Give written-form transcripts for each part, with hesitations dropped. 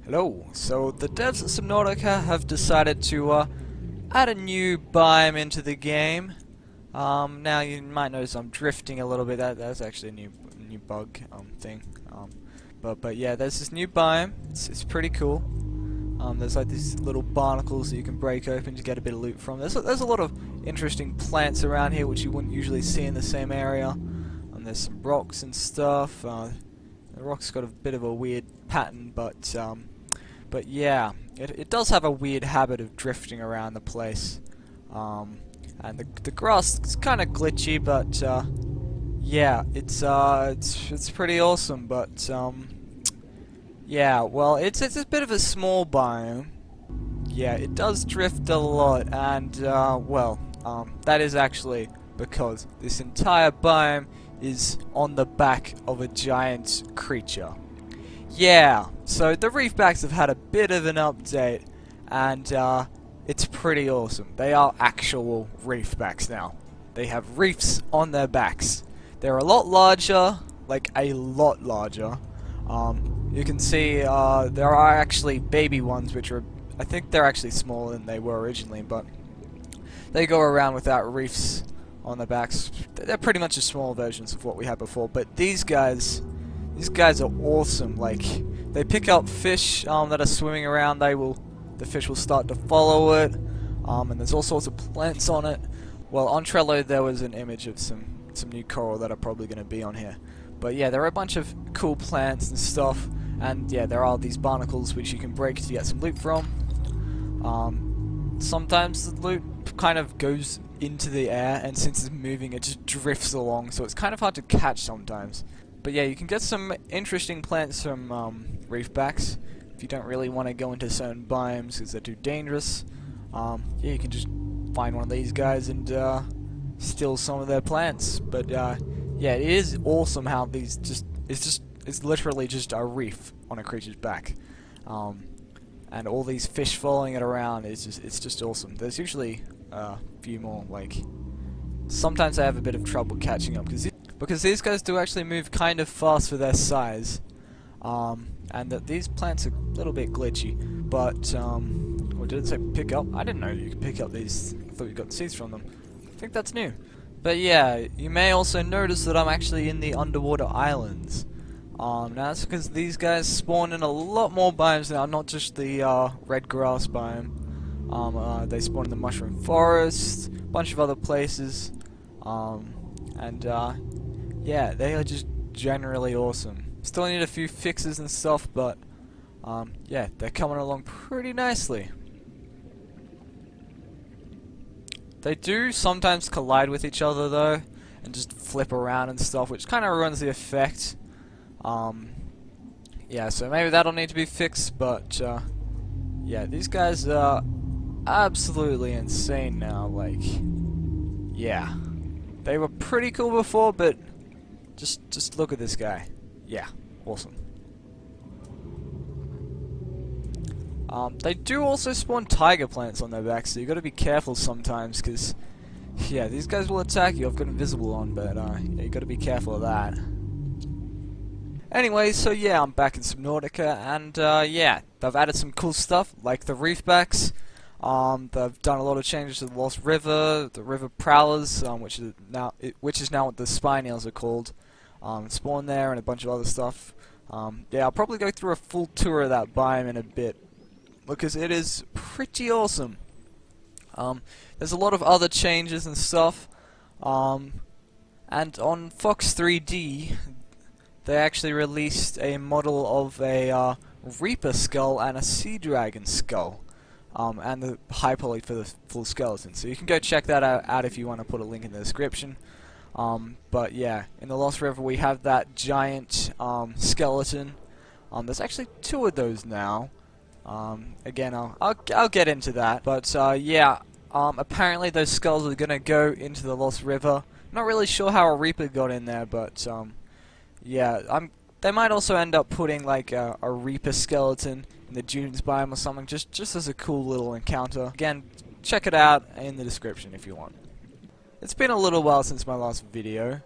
Hello. So the devs at Subnautica have decided to add a new biome into the game. Now you might notice I'm drifting a little bit. That's actually a new bug thing. But yeah, there's this new biome. It's pretty cool. There's like these little barnacles that you can break open to get a bit of loot from. There's a lot of interesting plants around here which you wouldn't usually see in the same area. There's some rocks and stuff. The rock's got a bit of a weird pattern, but yeah, it does have a weird habit of drifting around the place. And the grass is kind of glitchy, but yeah, it's pretty awesome. But yeah, well, it's a bit of a small biome. Yeah, it does drift a lot, and well, that is actually because this entire biome is on the back of a giant creature. Yeah, so the Reefbacks have had a bit of an update, and it's pretty awesome. They are actual Reefbacks now. They have reefs on their backs. They're a lot larger, like a lot larger. You can see there are actually baby ones, which are, I think they're actually smaller than they were originally, but they go around without reefs on their backs. They're pretty much just small versions of what we had before, but these guys are awesome. Like, they pick up fish that are swimming around. The fish will start to follow it, and there's all sorts of plants on it. Well, on Trello there was an image of some new coral that are probably going to be on here. But yeah, there are a bunch of cool plants and stuff, and yeah, there are these barnacles which you can break to get some loot from. Sometimes the loot kind of goes into the air, and since it's moving, it just drifts along, so it's kind of hard to catch sometimes. But yeah, you can get some interesting plants from Reefbacks if you don't really want to go into certain biomes because they're too dangerous. Yeah, you can just find one of these guys and steal some of their plants. But yeah, it is awesome how it's literally just a reef on a creature's back. And all these fish following it around it's just awesome. There's usually a few more. Like, sometimes I have a bit of trouble catching up because these guys do actually move kind of fast for their size, and that these plants are a little bit glitchy. But or did it say pick up? I didn't know you could pick up these. I thought you got seeds from them. I think that's new. But yeah, you may also notice that I'm actually in the underwater islands. Now that's because these guys spawn in a lot more biomes now, not just the red grass biome. They spawn in the mushroom forest, a bunch of other places, and yeah, they are just generally awesome. Still need a few fixes and stuff, but yeah, they're coming along pretty nicely. They do sometimes collide with each other though, and just flip around and stuff, which kind of ruins the effect. Yeah, so maybe that'll need to be fixed, but yeah, these guys are absolutely insane now. Like, yeah, they were pretty cool before, but just look at this guy. Yeah, awesome. They do also spawn tiger plants on their backs, so you got to be careful sometimes, because yeah, these guys will attack you. I've got invisible on, but yeah, you got to be careful of that. Anyway, so yeah, I'm back in Subnautica, and yeah, they've added some cool stuff, like the Reefbacks. They've done a lot of changes to the Lost River, the River Prowlers, which is now what the spine eels are called. Spawn there, and a bunch of other stuff. Yeah, I'll probably go through a full tour of that biome in a bit, because it is pretty awesome. There's a lot of other changes and stuff. And on Fox 3D, they actually released a model of a Reaper skull and a Sea Dragon skull, and the high poly for the full skeleton. So you can go check that out if you want to put a link in the description. But yeah, in the Lost River we have that giant skeleton. There's actually two of those now. Again, I'll get into that. But yeah, apparently those skulls are gonna go into the Lost River. Not really sure how a Reaper got in there, but yeah, they might also end up putting like a Reaper skeleton in the Dunes biome or something, just as a cool little encounter. Again, check it out in the description if you want. It's been a little while since my last video,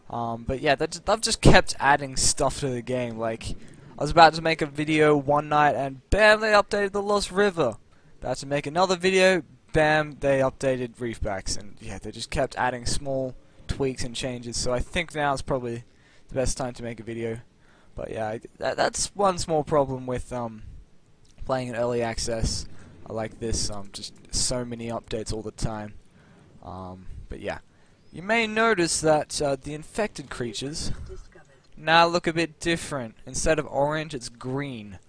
but yeah, they've just kept adding stuff to the game. Like, I was about to make a video one night and bam, they updated the Lost River. About to make another video, bam, they updated Reefbacks. And yeah, they just kept adding small tweaks and changes, so I think now is probably the best time to make a video. But yeah, that's one small problem with playing in early access like this, just so many updates all the time. But yeah, you may notice that the infected creatures now look a bit different. Instead of orange, it's green.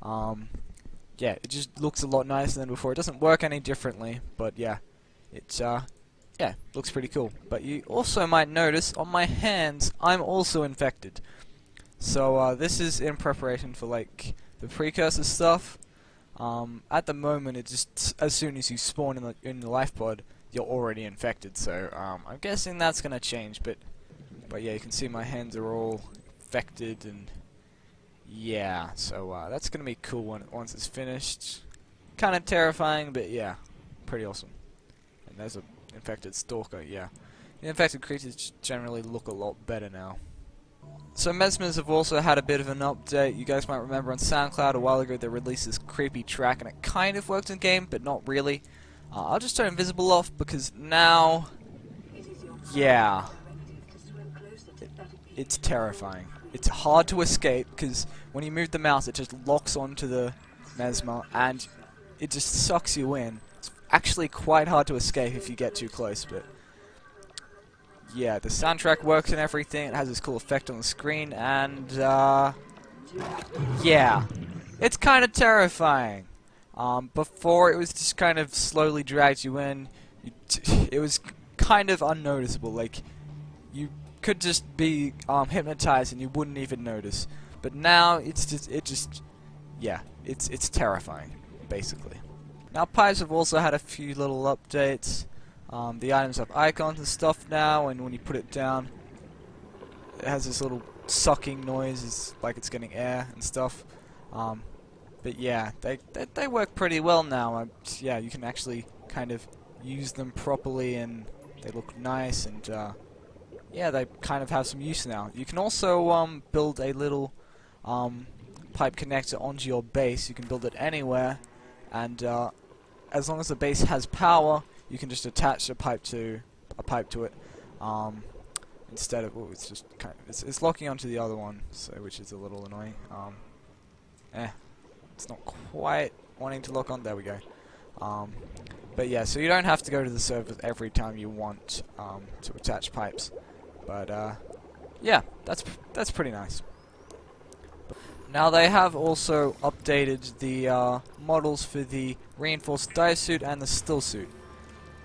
Yeah, it just looks a lot nicer than before. It doesn't work any differently, but yeah, it's yeah, looks pretty cool. But you also might notice on my hands, I'm also infected. So this is in preparation for like the precursor stuff. At the moment, it just as soon as you spawn in the life pod, you're already infected. So I'm guessing that's gonna change. But yeah, you can see my hands are all infected, and yeah, so that's gonna be cool once it's finished. Kind of terrifying, but yeah, pretty awesome. And there's a infected stalker. Yeah, the infected creatures generally look a lot better now. So Mesmers have also had a bit of an update. You guys might remember on SoundCloud a while ago they released this creepy track, and it kind of worked in game, but not really. I'll just turn invisible off because now, yeah, it's terrifying. It's hard to escape because when you move the mouse, it just locks onto the Mesmer and it just sucks you in. It's actually quite hard to escape if you get too close, but yeah, the soundtrack works and everything. It has this cool effect on the screen, and yeah, it's kind of terrifying. Before, it was just kind of slowly dragged you in. It was kind of unnoticeable. Like, you could just be hypnotized and you wouldn't even notice. But now it's terrifying, basically. Now pipes have also had a few little updates. The items have icons and stuff now, and when you put it down, it has this little sucking noise. It's like it's getting air and stuff. But yeah, they work pretty well now. Yeah, you can actually kind of use them properly, and they look nice, and yeah, they kind of have some use now. You can also build a little pipe connector onto your base. You can build it anywhere, and as long as the base has power, you can just attach a pipe to it. Instead of, it's just kind of it's locking onto the other one, so which is a little annoying. It's not quite wanting to lock on. There we go. But yeah, so you don't have to go to the server every time you want to attach pipes. But yeah, that's pretty nice. Now they have also updated the models for the reinforced dive suit and the still suit.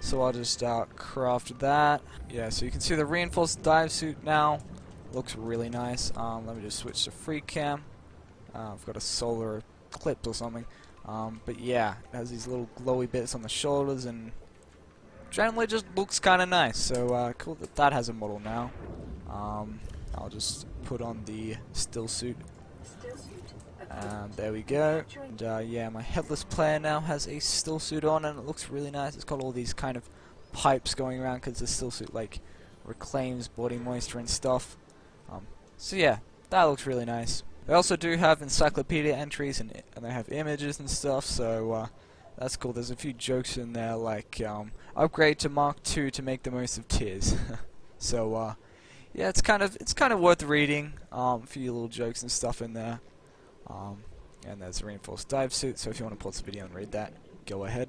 So I'll just craft that. Yeah, so you can see the reinforced dive suit now. Looks really nice. Let me just switch to free cam. I've got a solar eclipse or something. But yeah, it has these little glowy bits on the shoulders, and generally just looks kind of nice. So cool that that has a model now. I'll just put on the still suit. There we go. And yeah, my headless player now has a still suit on, and it looks really nice. It's got all these kind of pipes going around because the still suit like reclaims body moisture and stuff. So yeah, that looks really nice. They also do have encyclopedia entries, and they have images and stuff, so that's cool. There's a few jokes in there like upgrade to Mark II to make the most of tears. So yeah, it's kind of worth reading. A few little jokes and stuff in there. And there's a reinforced dive suit, so if you want to pause the video and read that, go ahead.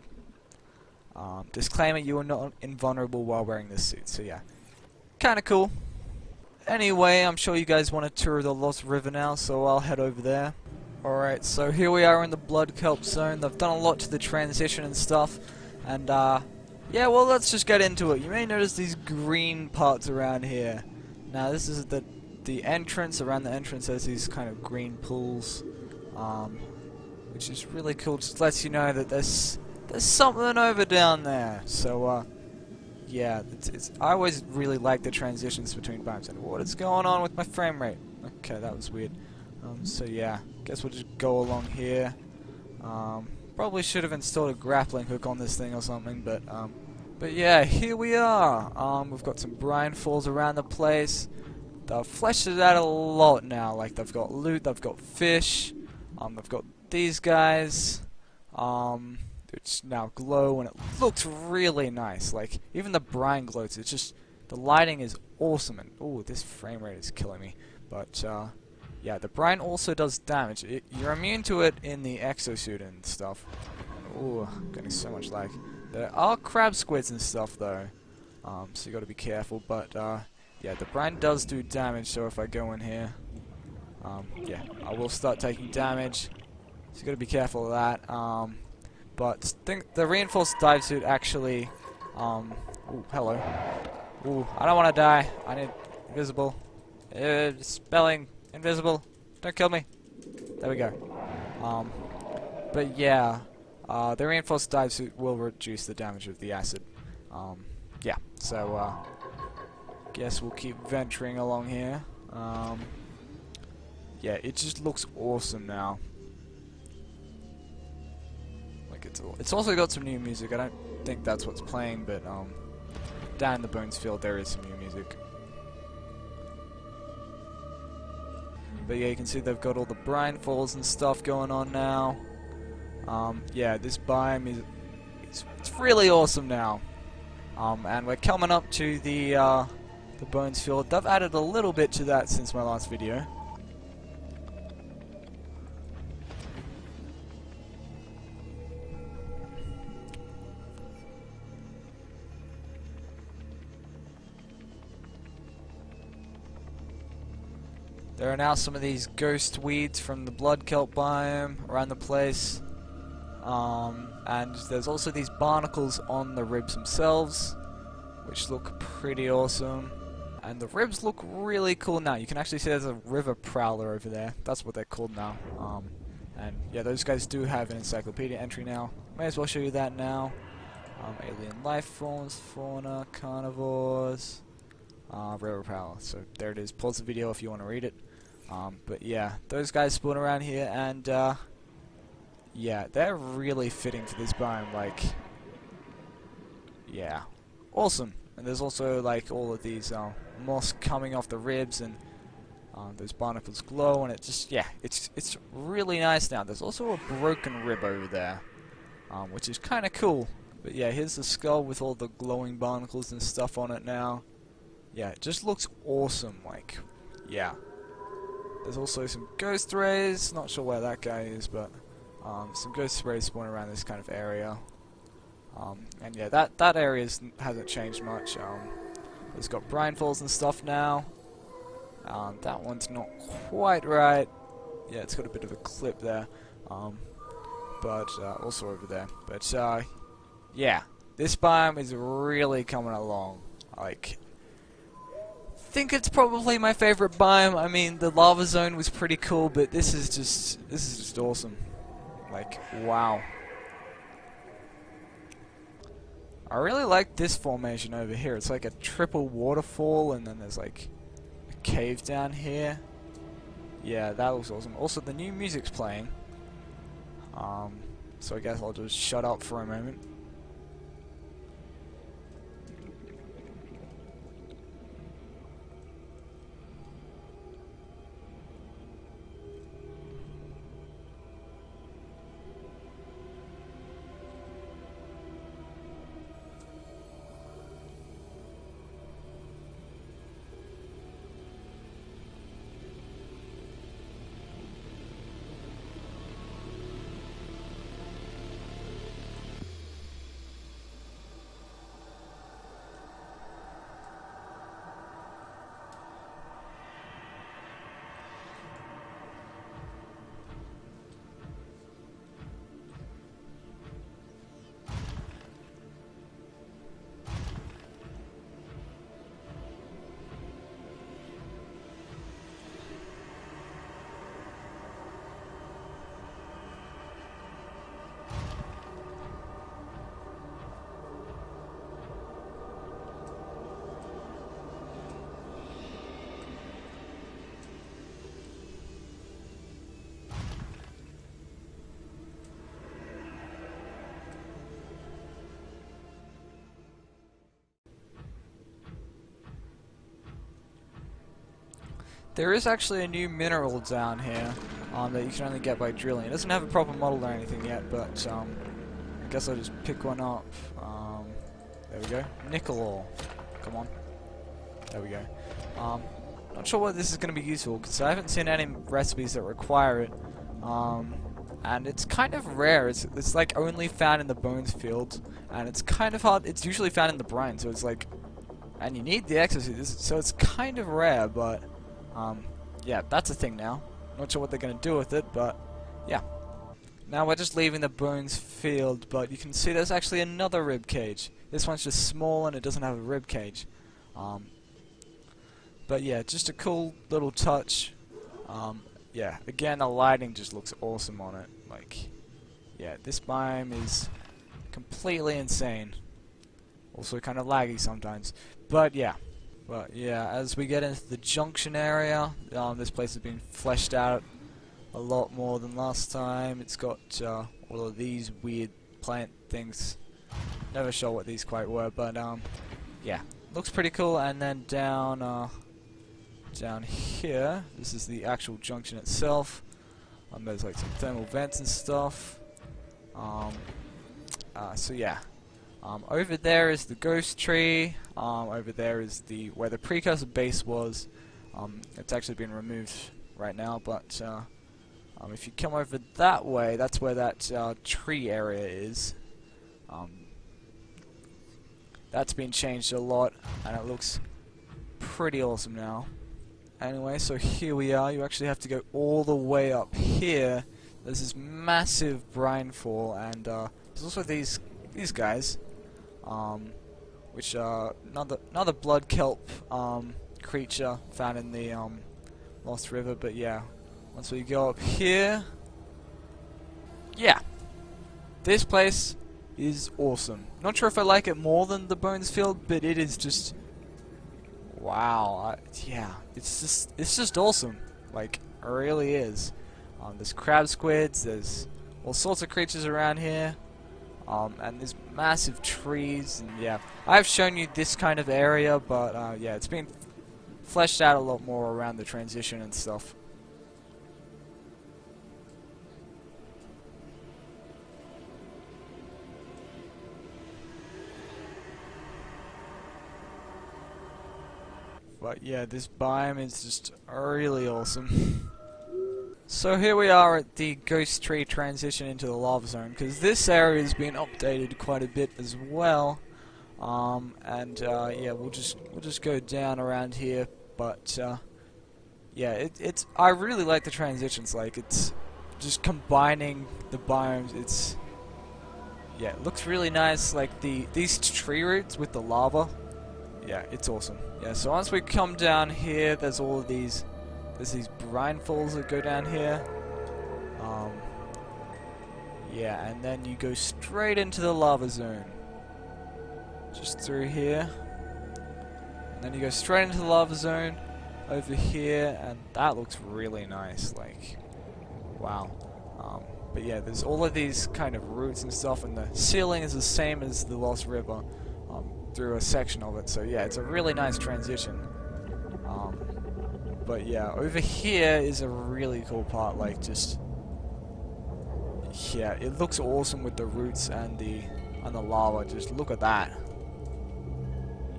Disclaimer, you are not invulnerable while wearing this suit, so yeah. Kinda cool. Anyway, I'm sure you guys want to tour the Lost River now, so I'll head over there. Alright, so here we are in the Blood Kelp Zone. They've done a lot to the transition and stuff, and yeah, well, let's just get into it. You may notice these green parts around here. Now, this is the entrance. Around the entrance there's these kind of green pools, which is really cool. Just lets you know that there's something over down there. So yeah, I always really like the transitions between biomes. And what is going on with my frame rate? Okay, that was weird. So yeah, guess we'll just go along here. Probably should have installed a grappling hook on this thing or something, but yeah, here we are. We've got some brine falls around the place. they've fleshed it out a lot now. Like, they've got loot, they've got fish, they've got these guys, which now glow, and it looks really nice. Like, even the brine glows. It's just, the lighting is awesome, and ooh, this frame rate is killing me. But yeah, the brine also does damage. You're immune to it in the exosuit and stuff. Ooh, getting so much lag. There are crab squids and stuff though, so you got to be careful. But yeah, the brine does do damage. So if I go in here, yeah, I will start taking damage. So you got to be careful of that. But think the reinforced dive suit actually. Ooh, hello. Ooh, I don't want to die. I need invisible. Spelling invisible. Don't kill me. There we go. But yeah, the reinforced dive suit will reduce the damage of the acid. Yeah, so guess we'll keep venturing along here. Yeah, it just looks awesome now. Like it's also got some new music. I don't think that's what's playing, but down in the Bones field there is some new music. But yeah, you can see they've got all the brine falls and stuff going on now. Yeah, this biome is it's really awesome now. And we're coming up to the Bones field. They've added a little bit to that since my last video. There are now some of these ghost weeds from the blood kelp biome around the place. And there's also these barnacles on the ribs themselves, which look pretty awesome. And the ribs look really cool now. You can actually see there's a river prowler over there. That's what they're called now. And yeah, those guys do have an encyclopedia entry now. May as well show you that now. Alien life forms, fauna, carnivores, river prowler. So there it is. Pause the video if you want to read it. But yeah, those guys spawn around here, and yeah, they're really fitting for this biome. Like, yeah, awesome. And there's also like all of these moss coming off the ribs, and those barnacles glow, and it just, yeah, it's really nice now. There's also a broken rib over there, which is kind of cool. But yeah, here's the skull with all the glowing barnacles and stuff on it now. Yeah, it just looks awesome. Like, yeah. There's also some ghost rays. Not sure where that guy is, but some ghost rays spawn around this kind of area. And yeah, that area hasn't changed much. It's got brine falls and stuff now. That one's not quite right. Yeah, it's got a bit of a clip there. But also over there. But yeah, this biome is really coming along. Like, I think it's probably my favorite biome. I mean, the lava zone was pretty cool, but this is just awesome. Like, wow. I really like this formation over here. It's like a triple waterfall, and then there's like a cave down here. Yeah, that looks awesome. Also, the new music's playing. So I guess I'll just shut up for a moment. there is actually a new mineral down here that you can only get by drilling. It doesn't have a proper model or anything yet, but I guess I'll just pick one up. There we go. Nickel ore. Come on. There we go. Not sure what this is going to be useful, because I haven't seen any recipes that require it. And it's kind of rare. It's like only found in the bones field, and it's kind of hard. It's usually found in the brine, so it's like, and you need the exosuit, so it's kind of rare. But yeah, that's a thing now. Not sure what they're going to do with it, but yeah. Now we're just leaving the bones field, but you can see there's actually another rib cage. This one's just small and it doesn't have a rib cage. But yeah, just a cool little touch. Yeah, again, the lighting just looks awesome on it. Like, yeah, this biome is completely insane. Also kind of laggy sometimes. But yeah, as we get into the junction area, this place has been fleshed out a lot more than last time. It's got all of these weird plant things. Never sure what these quite were, but yeah, looks pretty cool. And then down here, this is the actual junction itself. There's like some thermal vents and stuff. So yeah, over there is the ghost tree. Over there is where the precursor base was. It's actually been removed right now, but if you come over that way, that's where that tree area is. That's been changed a lot, and it looks pretty awesome now. Anyway, so here we are. You actually have to go all the way up here. There's this massive brine fall, and there's also these guys, which are another blood kelp creature found in the Lost River. But yeah, once we go up here, yeah, this place is awesome. Not sure if I like it more than the Bones Field, but it is just wow. Yeah, it's just awesome. Like, it really is. There's crab squids. There's all sorts of creatures around here. And there's massive trees. And yeah, I've shown you this kind of area, but yeah, it's been fleshed out a lot more around the transition and stuff. But yeah, this biome is just really awesome. So here we are at the ghost tree transition into the lava zone, because this area has been updated quite a bit as well. Yeah, we'll just go down around here. But yeah, I really like the transitions. Like, it's just combining the biomes. Yeah, it looks really nice. Like these tree roots with the lava. Yeah, it's awesome. Yeah, so once we come down here, there's all of these. There's these brine falls that go down here. Yeah, and then you go straight into the lava zone. Just through here. And then you go straight into the lava zone over here, and that looks really nice. Like, wow. But yeah, there's all of these kind of roots and stuff, and the ceiling is the same as the Lost River through a section of it. So yeah, it's a really nice transition. But yeah, over here is a really cool part. Like, just yeah, it looks awesome with the roots and the lava. Just look at that.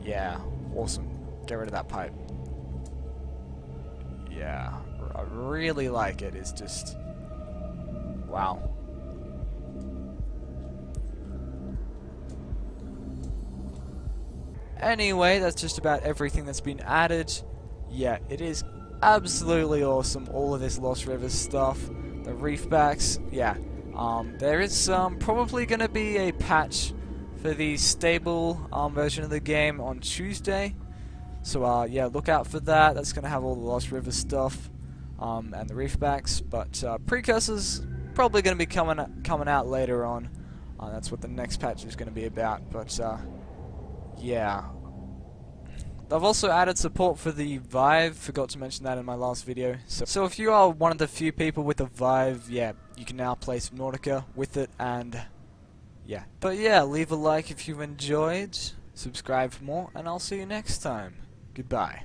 Yeah, awesome. Get rid of that pipe. Yeah, I really like it. It's just wow. Anyway, that's just about everything that's been added. Yeah, it is absolutely awesome, all of this Lost River stuff. The Reefbacks, yeah. There is probably going to be a patch for the stable version of the game on Tuesday. So yeah, look out for that. That's going to have all the Lost River stuff and the Reefbacks. But Precursor's probably going to be coming out later on. That's what the next patch is going to be about. But yeah. I've also added support for the Vive, forgot to mention that in my last video. So if you are one of the few people with a Vive, yeah, you can now play Subnautica with it, and yeah. But yeah, leave a like if you've enjoyed, subscribe for more, and I'll see you next time. Goodbye.